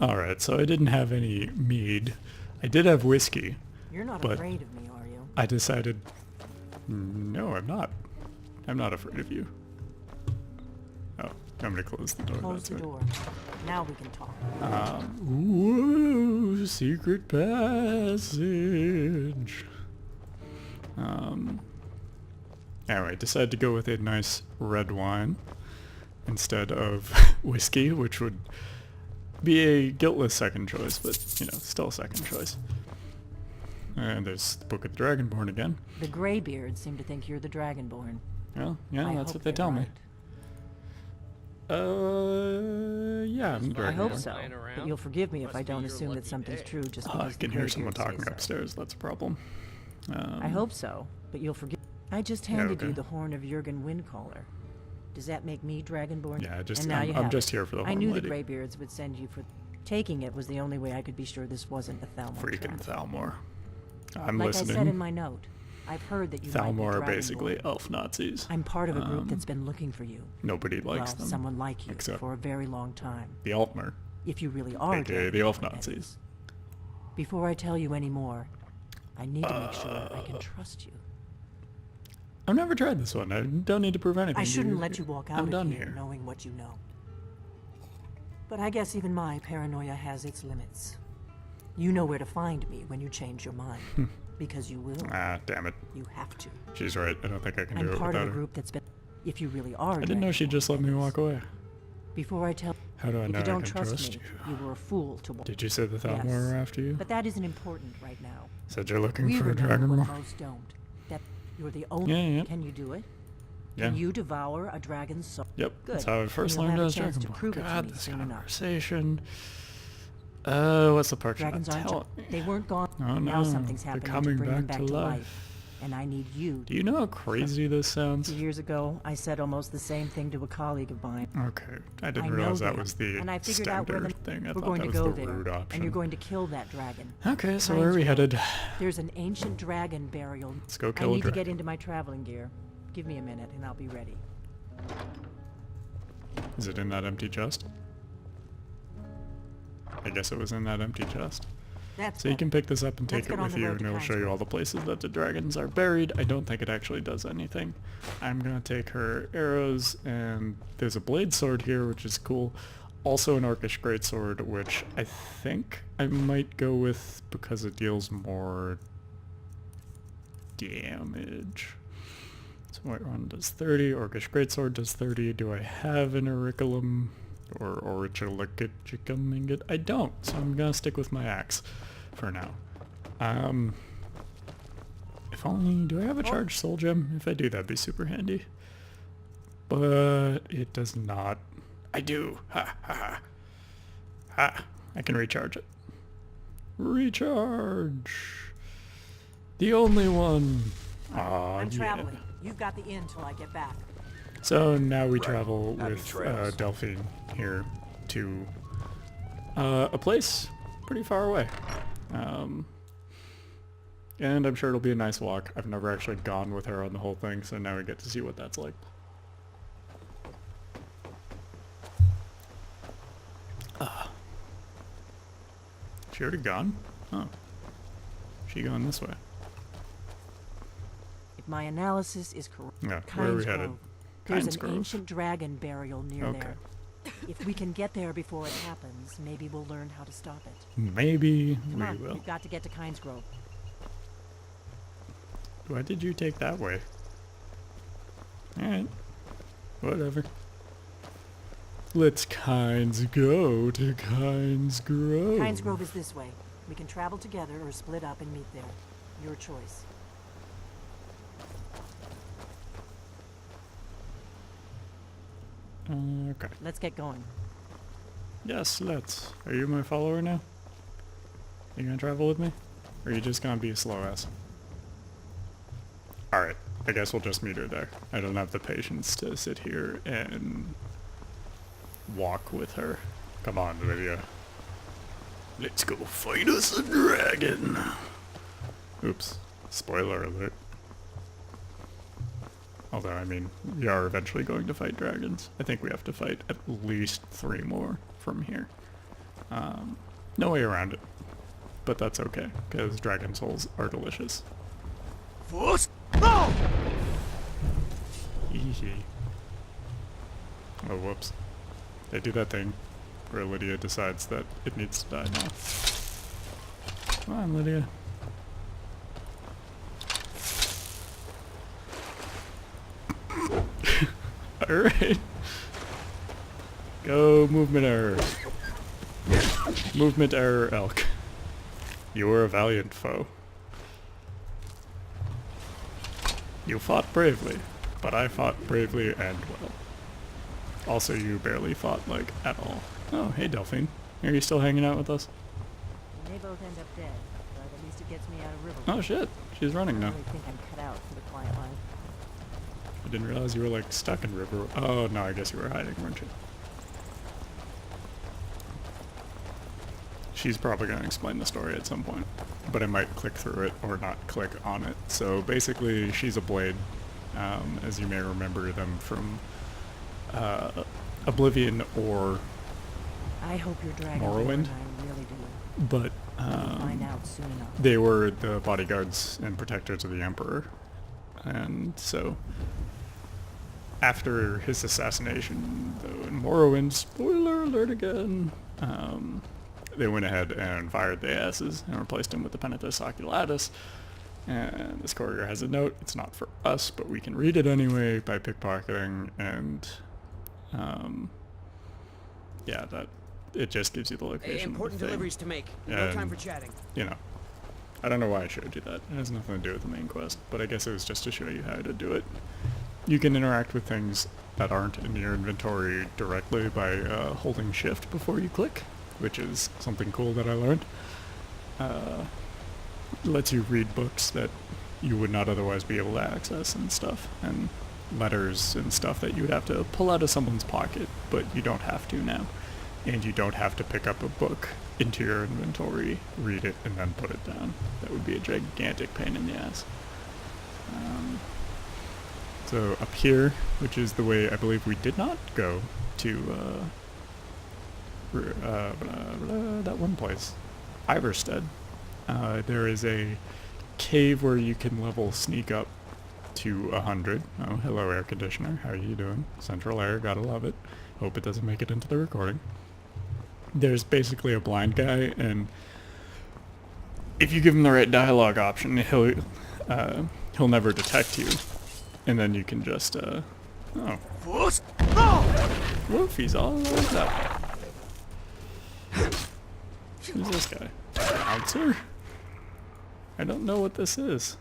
Alright, so I didn't have any mead. I did have whiskey. You're not but afraid of me, are you? I decided... No, I'm not. I'm not afraid of you. Oh, I'm gonna close the door. Close the door. Now we can talk. Ooh, secret passage. Anyway, decided to go with a nice red wine instead of whiskey, which would be a guiltless second choice, but, you know, still a second choice. And there's the Book of the Dragonborn again. The Greybeards seem to think you're the Dragonborn. Well, yeah, I that's hope what they they're tell me. right. Yeah, I'm I hope Dragonborn. so, but you'll forgive me if I don't assume that something's true just Oh, because I can the hear someone Greybeards say talking so. upstairs, that's a problem. I hope so, but you'll forgive. I just handed okay. you the horn of Jurgen Windcaller. Does that make me Dragonborn? Yeah, And now you I'm have just it. here for the I horn knew lady. the Greybeards would send you for... Taking it was the only way I could be sure this wasn't a Thalmor Freaking trap. Thalmor. I'm Like listening. I said in my note, I've heard that you might be Thalmor are Dragonborn. basically elf Nazis. I'm part of a group that's been looking for you. Nobody likes Well, them. someone like you except for a very long time. the Altmer, If you really are aka the elf Dragonborn, that Nazis. is. Before I tell you any more, I need to make sure I can trust you. I've never tried this one. I don't need to prove anything. I shouldn't let you walk out I'm of done here here. knowing what you know. But I guess even my paranoia has its limits. You know where to find me when you change your mind. Because you will. Ah, damn it. You have to. She's right. I don't think I can I'm do it part without of a her. group that's been... If you really are I didn't know she'd just let me walk away. Before I tell... How do I If know you I don't can trust trust me, you? you were a fool to walk. Did you say the Thalmor Yes. are after you? But that isn't important right now. Said you're looking We for a remember what Dragonborn? most don't. That you're the only... Yeah. Can you do it? Yeah. Can you devour a dragon's soul? Yep, Good. that's how I first You'll learned have I a was chance to Dragonborn. prove it to God, me this soon enough. conversation. What's the part Dragons you're aren't... not They weren't gone. Oh Now no, something's they're happening coming to bring them back back to to life. life. And I need you. Do you know how crazy this sounds? Years ago, I said almost the same thing to a colleague of mine. Okay, I didn't I know realize that them, was the and I figured out where standard thing. I We're thought going that to was go the there, rude option. and you're going to kill that dragon. Okay, so where are we Kindsgrove. headed? There's an ancient dragon burial. Let's go I kill a need to dragon. get into my traveling gear. Give me a minute, and I'll be ready. Is it in that empty chest? I guess it was in that empty chest. That's So you better. can pick this up and take Let's it get on with the you, road and to it'll show you Kindsgrove. all the places that the dragons are buried. I don't think it actually does anything. I'm gonna take her arrows, and there's a blade sword here, which is cool. Also an orcish greatsword, which I think I might go with because it deals more damage. So Whiterun does 30, orcish greatsword does 30. Do I have an auriculum or auriculicum ingot? I don't, so I'm gonna stick with my axe for now. If only, do I have a charged soul gem? If I do, that'd be super handy. But it does not. I do. Ha ha ha. Ha. I can recharge it. Recharge. The only one. Aw, I'm yeah. traveling. You've got the inn till I get back. So now we Right. travel Happy with trails. Delphine here to a place pretty far away. And I'm sure it'll be a nice walk. I've never actually gone with her on the whole thing, so now we get to see what that's like. She already gone? Oh. She going this way. If my analysis is correct, Yeah, where are we Kindsgrove. headed? There's Kindsgrove. an ancient dragon burial near Okay. there. If we can get there before it happens, maybe we'll learn how to stop it. Maybe Come we on, will. we've got to get to Kindsgrove. Why did you take that way? Alright. Whatever. Let's kinds go to Kindsgrove. Kindsgrove is this way. We can travel together or split up and meet there. Your choice. Okay. Let's get going. Yes, let's. Are you my follower now? You gonna travel with me? Or are you just gonna be a slow ass? Alright. I guess we'll just meet her there. I don't have the patience to sit here and walk with her. Come on, Lydia. Let's go fight us a dragon. Oops. Spoiler alert. Although, I mean, we are eventually going to fight dragons. I think we have to fight at least 3 more from here. No way around it. But that's okay, because dragon souls are delicious. Hee. Oh, whoops. They do that thing where Lydia decides that it needs to die now. Come on, Lydia. Alright. Go movement error. Movement error elk. You were a valiant foe. You fought bravely, but I fought bravely and well. Also, you barely fought, like, at all. Oh, hey Delphine. Are you still hanging out with us? We may both end up dead, but at least it gets me out of river. Oh shit, she's running I now. really think I'm cut out for the quiet life. I didn't realize you were, like, stuck in river. Oh, no, I guess you were hiding, weren't you? She's probably going to explain the story at some point, but I might click through it or not click on it. So basically, she's a blade, as you may remember them from Oblivion or I hope your dragon Morrowind. I really do. But We'll find out soon enough. they were the bodyguards and protectors of the Emperor. And so, after his assassination, though, in Morrowind, spoiler alert again, they went ahead and fired the asses and replaced him with the Penitus Oculatus. And this courier has a note. It's not for us, but we can read it anyway by pickpocketing. And yeah, that it just gives you the location. Important of the thing. deliveries to make. No time for chatting. You know, I don't know why I showed you that. It has nothing to do with the main quest, but I guess it was just to show you how to do it. You can interact with things that aren't in your inventory directly by holding shift before you click, which is something cool that I learned. Lets you read books that you would not otherwise be able to access and stuff, and letters and stuff that you would have to pull out of someone's pocket, but you don't have to now. And you don't have to pick up a book into your inventory, read it, and then put it down. That would be a gigantic pain in the ass. So up here, which is the way I believe we did not go to that one place, Iverstead. There is a cave where you can level sneak up to 100. Oh, hello air conditioner. How are you doing? Central air, gotta love it. Hope it doesn't make it into the recording. There's basically a blind guy, and if you give him the right dialogue option, he'll never detect you, and then you can just woof, he's all lined up. Who's this guy? Bouncer? I don't know what this is.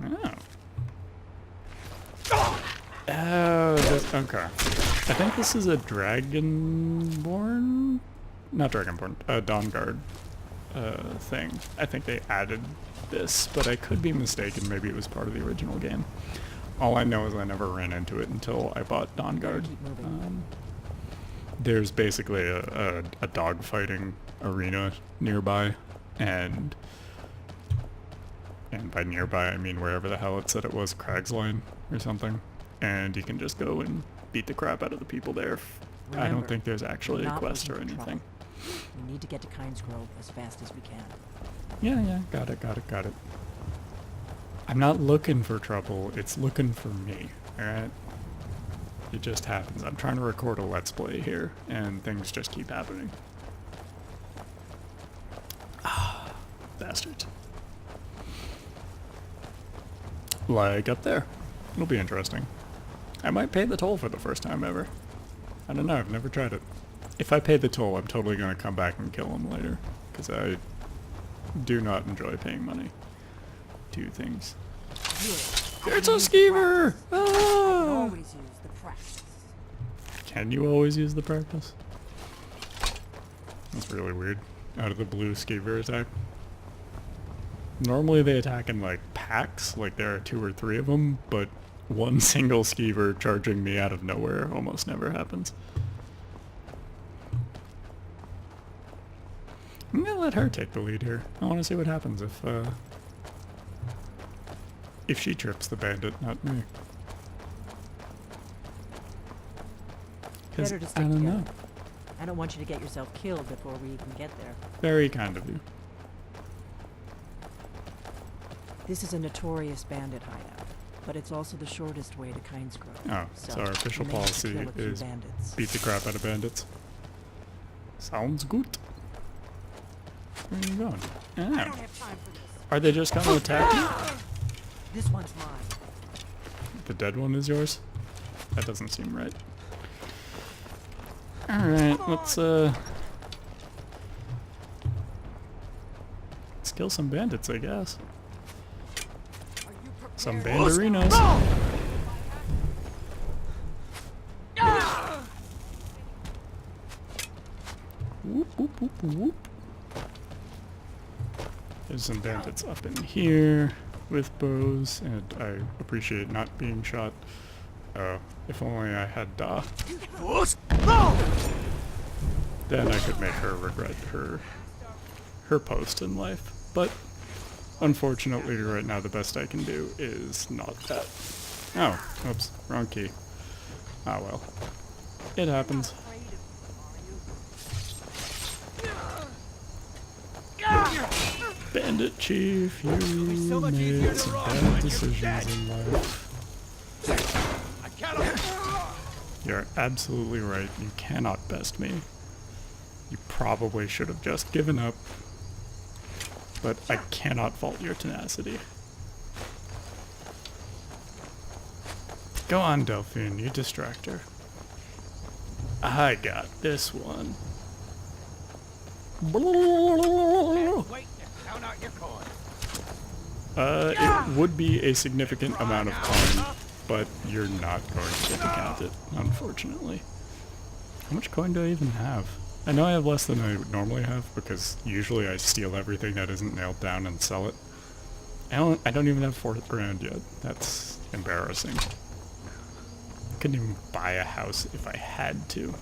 Oh. Oh, this, okay. I think this is a Dragonborn? Not Dragonborn, Dawnguard thing. I think they added this, but I could be mistaken. Maybe it was part of the original game. All I know is I never ran into it until I bought Dawnguard. There's basically a dogfighting arena nearby, and by nearby I mean wherever the hell it said it was, Cragsline or something. And you can just go and beat the crap out of the people there. Remember, I don't think there's actually a not quest or looking for anything. trouble. We need to get to Kynes Grove as fast as we can. Yeah, got it. I'm not looking for trouble, it's looking for me, alright? It just happens. I'm trying to record a Let's Play here, and things just keep happening. Ah, bastards. Like up there. It'll be interesting. I might pay the toll for the first time ever. I don't know, I've never tried it. If I pay the toll, I'm totally going to come back and kill him later, because I do not enjoy paying money to things. It's a skeever! Ah! Always use the practice. Can you always use the practice? That's really weird. Out of the blue skeever attack. Normally they attack in like packs, like there are 2 or 3 of them, but one single skeever charging me out of nowhere almost never happens. I'm gonna let her take the lead here. I want to see what happens if she trips the bandit, not me. 'Cause Better to I stick don't together. know. I don't want you to get yourself killed before we even get there. Very kind of you. This is a notorious bandit hideout, but it's also the shortest way to Kindsgrove. Oh, so our official you may have to policy kill a few is bandits. beat the crap out of bandits. Sounds good. Where are you going? I Ah. don't have time for this. Are they just gonna attack you? This one's mine. The dead one is yours? That doesn't seem right. Alright, let's kill some bandits, I guess. Are you prepared? Some banderinos. Whoop, whoop, whoop, whoop. There's some bandits up in here with bows, and I appreciate not being shot. If only I had then I could make her regret her post in life. But unfortunately right now the best I can do is not that. Oh, oops, wrong key. Ah well. It happens. Bandit Chief, you so much easier made to some run bad when you're decisions dead. in life. I cannot. You're absolutely right. You cannot best me. You probably should have just given up. But I cannot fault your tenacity. Go on, Delphine. You distract her. I got this one. Wait to count out your coin. It would be a significant amount of coin, but you're not going to get to count it, unfortunately. How much coin do I even have? I know I have less than I would normally have, because usually I steal everything that isn't nailed down and sell it. I don't even have 4 grand yet. That's embarrassing. Couldn't even buy a house if I had to.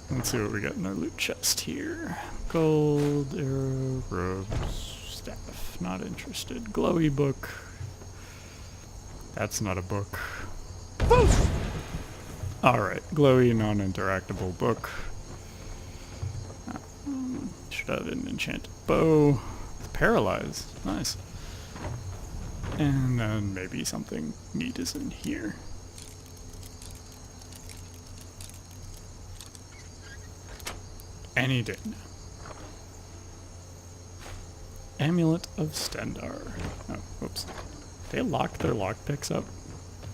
Let's see what we got in our loot chest here. Gold, arrow, robes, staff. Not interested. Glowy book. That's not a book. Alright, glowy, non-interactable book. Should have an enchanted bow. It's paralyzed. Nice. And then maybe something neat is in here. Any day now. Amulet of Stendar. Oh, whoops. They locked their lockpicks up?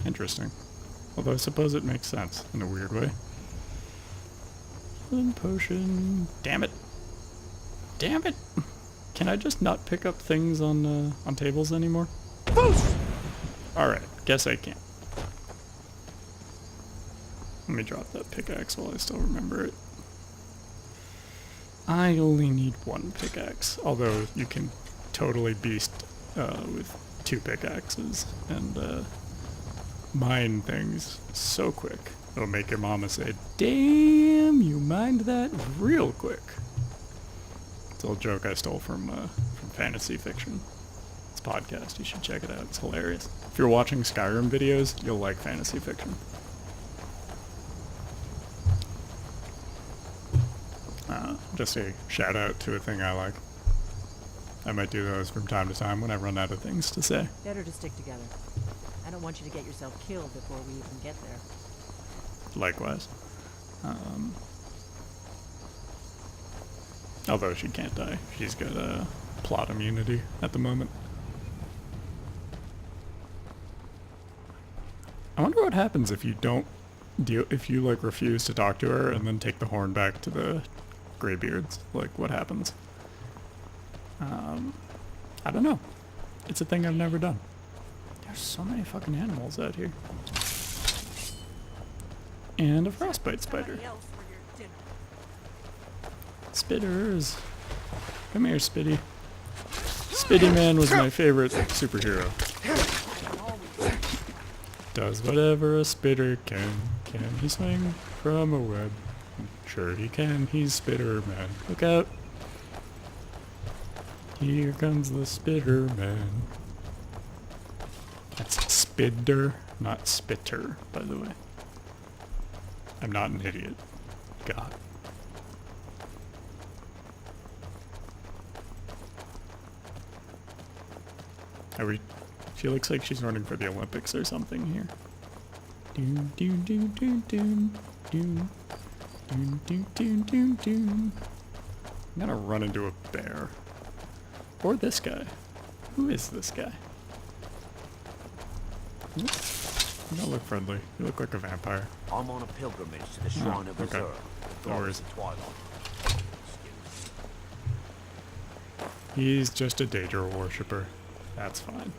Interesting. Although I suppose it makes sense in a weird way. Healing potion. Damn it. Damn it! Can I just not pick up things on tables anymore? Alright, guess I can't. Let me drop that pickaxe while I still remember it. I only need 1 pickaxe, although you can totally beast with 2 pickaxes and mine things so quick. It'll make your mama say, "Damn, you mined that real quick." It's a little joke I stole from Fantasy Fiction. It's a podcast, you should check it out, it's hilarious. If you're watching Skyrim videos, you'll like Fantasy Fiction. Just a shout out to a thing I like. I might do those from time to time when I run out of things to say. Better to stick together. I don't want you to get yourself killed before we even get there. Likewise. Although she can't die. She's got plot immunity at the moment. I wonder what happens if you don't if you like refuse to talk to her and then take the horn back to the Greybeards. Like, what happens? I don't know. It's a thing I've never done. There's so many fucking animals out here. And a frostbite spider. Spitters. Come here, Spitty. Spitty Man was my favorite superhero. Does whatever a spitter can. Can he swing from a web? Sure he can. He's Spitter Man. Look out. Here comes the Spitter Man. That's Spidder, not Spitter, by the way. I'm not an idiot. God. Are we... She looks like she's running for the Olympics or something here. Doom, doom, doom, doom, doom, doom. Doom, doom, doom, doom, doom. I'm gonna run into a bear. Or this guy. Who is this guy? You don't look friendly. You look like a vampire. I'm on a pilgrimage to the Shrine of okay. Reserve. No worries. Twilight. He's just a Daedra worshipper. That's fine.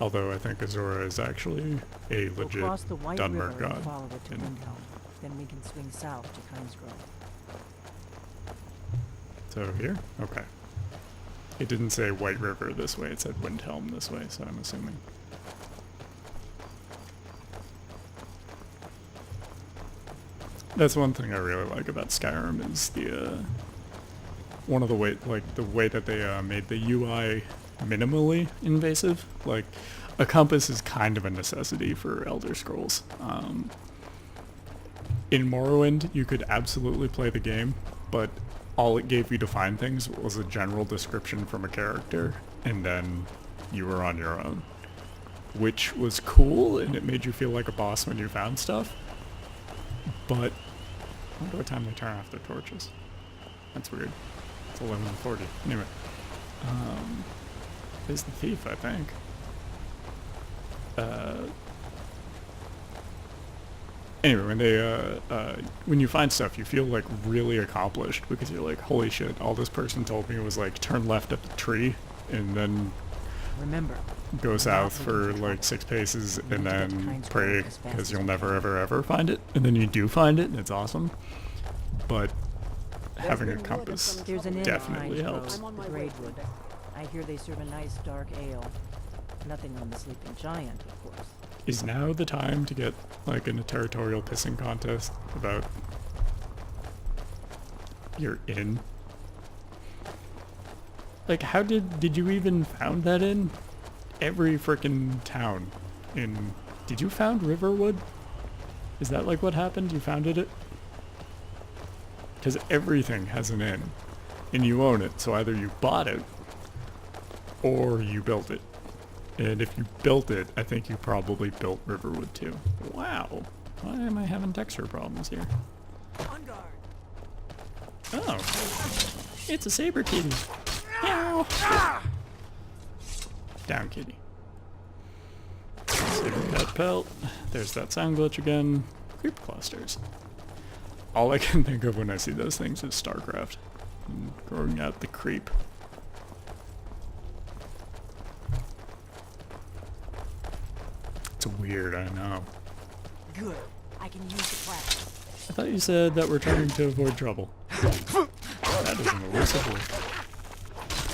Although I think Azura is actually a We'll legit cross the White Dunmer River god. and follow it to And- Windhelm. Then we can swing south to Kynesgrove. So here? Okay. It didn't say White River this way, it said Windhelm this way, so I'm assuming. That's one thing I really like about Skyrim is the, one of the way, like, the way that they made the UI minimally invasive. Like, a compass is kind of a necessity for Elder Scrolls. In Morrowind, you could absolutely play the game, but all it gave you to find things was a general description from a character, and then you were on your own. Which was cool, and it made you feel like a boss when you found stuff. But I wonder what time they turn off their torches. That's weird. It's 11:40. Anyway. There's the thief, I think. Anyway, when they, when you find stuff, you feel, like, really accomplished, because you're like, holy shit, all this person told me was, like, turn left at the tree, and then Remember, go south for, like, 6 paces, and then pray, because you'll never, ever, ever find it, and then you do find it, and it's awesome. But having a compass there's an inn at definitely Kynesgrove, helps. the Gradewood. I hear they serve a nice dark ale. Nothing on the Sleeping Giant, of course. Is now the time to get, like, in a territorial pissing contest about your inn? Like, how did you even found that inn? Every frickin' town in... Did you found Riverwood? Is that, like, what happened? You founded it? Because everything has an inn, and you own it, so either you bought it, or you built it. And if you built it, I think you probably built Riverwood too. Wow. Why am I having texture problems here? On guard. Oh. It's a saber kitty. Meow. Down kitty. Saber cat pelt. There's that sound glitch again. Creep clusters. All I can think of when I see those things is StarCraft. And growing out the creep. It's weird, I know. Good. I can use the platform. I thought you said that we're trying to avoid trouble. That is an elusive word.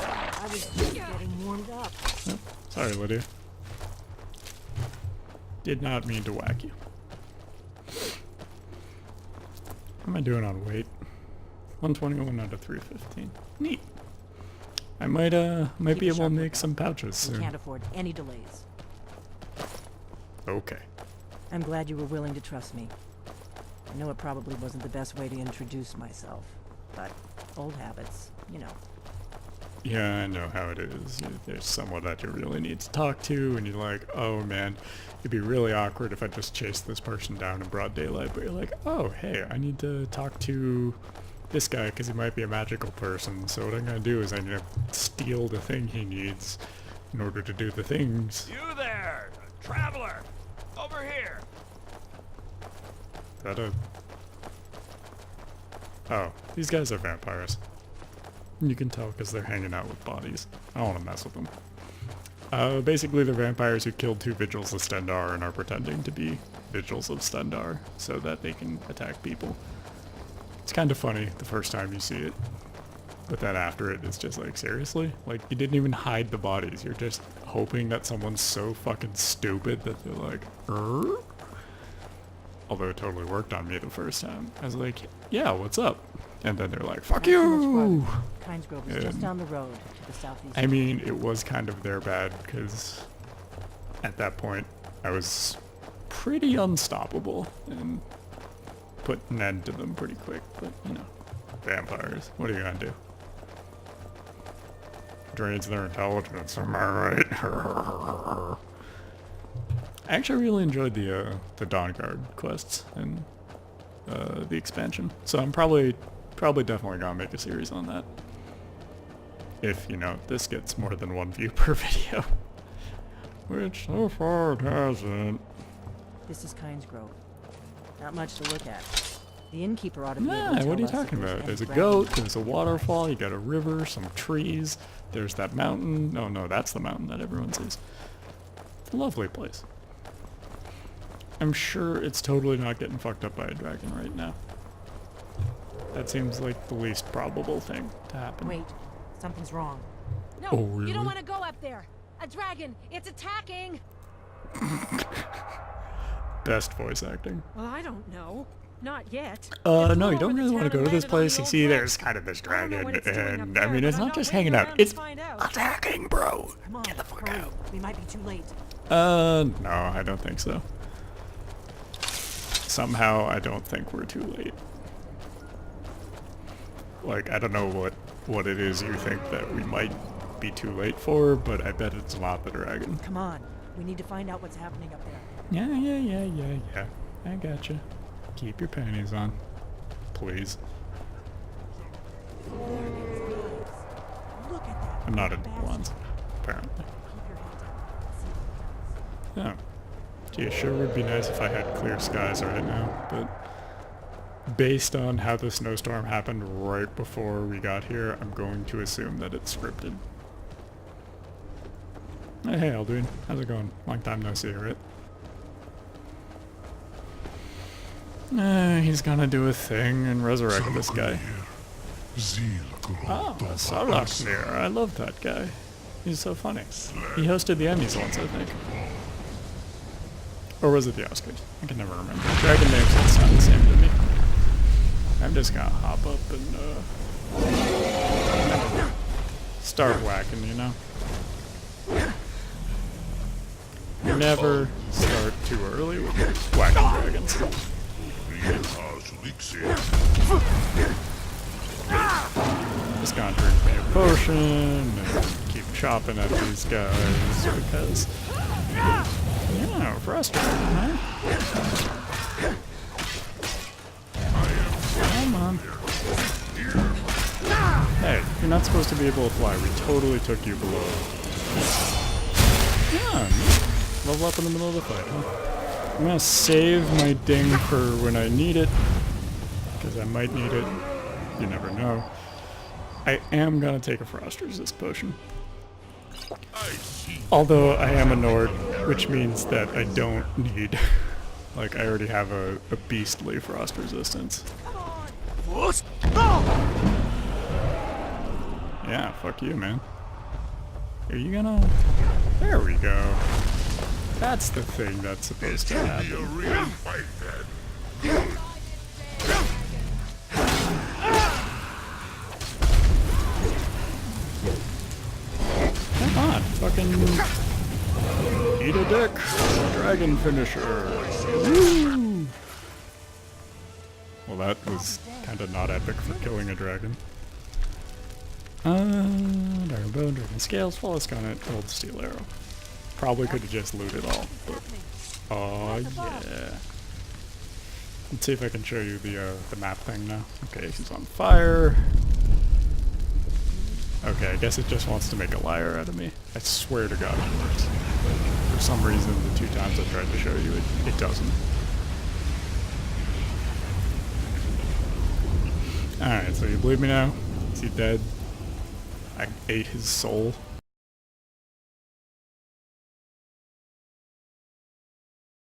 I was just getting warmed up. Oh, sorry, Lydia. Did not mean to whack you. How am I doing on weight? 121 out of 315. Neat. I might be able to make some pouches We soon. can't afford any delays. Okay. I'm glad you were willing to trust me. I know it probably wasn't the best way to introduce myself, but old habits, you know. Yeah, I know how it is. There's someone that you really need to talk to, and you're like, oh man, it'd be really awkward if I just chased this person down in broad daylight, but you're like, oh hey, I need to talk to this guy because he might be a magical person, so what I'm going to do is I'm going to steal the thing he needs in order to do the things. You there, traveler. Over here. Is that a... Oh, these guys are vampires. You can tell because they're hanging out with bodies. I don't want to mess with them. Basically they're vampires who killed 2 Vigils of Stendar and are pretending to be Vigils of Stendar so that they can attack people. It's kind of funny the first time you see it. But then after it, it's just like, seriously? Like, you didn't even hide the bodies. You're just hoping that someone's so fucking stupid that they're like, "Er?" Although it totally worked on me the first time. I was like, yeah, what's up? And then they're like, fuck Not too much you! farther. Kynesgrove is just And- down the road to the southeast. I mean, it was kind of their bad, because at that point, I was pretty unstoppable and put an end to them pretty quick, but you know, vampires, what are you gonna do? Drains their intelligence, am I right? I actually really enjoyed the Dawn Guard quests and the expansion, so I'm probably definitely gonna make a series on that. If, you know, this gets more than 1 view per video. Which so far it hasn't. This is Kynes Grove. Not much to look at. The innkeeper ought to be able to Nah, tell what are you us if talking about? any There's a dragon- goat, there's a waterfall, you got a river, some trees, there's that mountain. Oh no, that's the mountain that everyone sees. It's a lovely place. I'm sure it's totally not getting fucked up by a dragon right now. That seems like the least probable thing to happen. Wait, something's wrong. No, Oh, you really? don't want to go up there. A dragon, it's attacking. Best voice acting. Well, I don't know. Not yet. No, you don't really want to go to this place. You see, there's kind of this dragon, and I mean, it's not just hanging out, it's attacking, bro. Come on, Get the fuck hurry. out. We might be too late. No, I don't think so. Somehow, I don't think we're too late. Like, I don't know what it is you think that we might be too late for, but I bet it's not the dragon. Come on. We need to find out what's happening up there. Yeah. I gotcha. Keep your panties on. Please. There it is, guys. Look at that. I'm not into bastard. blondes, apparently. Keep your head down. See what he does. Oh. Gee, it sure would be nice if I had clear skies right now, but based on how the snowstorm happened right before we got here, I'm going to assume that it's scripted. Hey, Alduin. How's it going? Long time no see, right? He's gonna do a thing and resurrect this guy. Oh, Salaknir. I love that guy. He's so funny. He hosted the Emmys once, I think. Or was it the Oscars? I can never remember. Dragon names don't sound the same to me. I'm just gonna hop up and start whacking, you know? Never start too early with whacking dragons. Just gonna drink me a potion and keep chopping at these guys because, yeah, frustrating, huh? Come on. Hey, you're not supposed to be able to fly. We totally took you below. Yeah, level up in the middle of the fight, huh? I'm gonna save my ding for when I need it, because I might need it. You never know. I am gonna take a frost resist potion. Although I am a Nord, which means that I don't need, like, I already have a beastly frost resistance. Yeah, fuck you, man. Are you gonna... There we go. That's the thing that's supposed to happen. Come on, fucking eat a dick. Dragon finisher. Woo! Well, that was kind of not epic for killing a dragon. Dragon bone, dragon scales, flawless gunnet, gold steel arrow. Probably could have just looted all, but oh yeah. Let's see if I can show you the map thing now. Okay, he's on fire. Okay, I guess it just wants to make a liar out of me. I swear to God it works. But for some reason, the 2 times I tried to show you, it doesn't. Alright, so you believe me now? Is he dead? I ate his soul.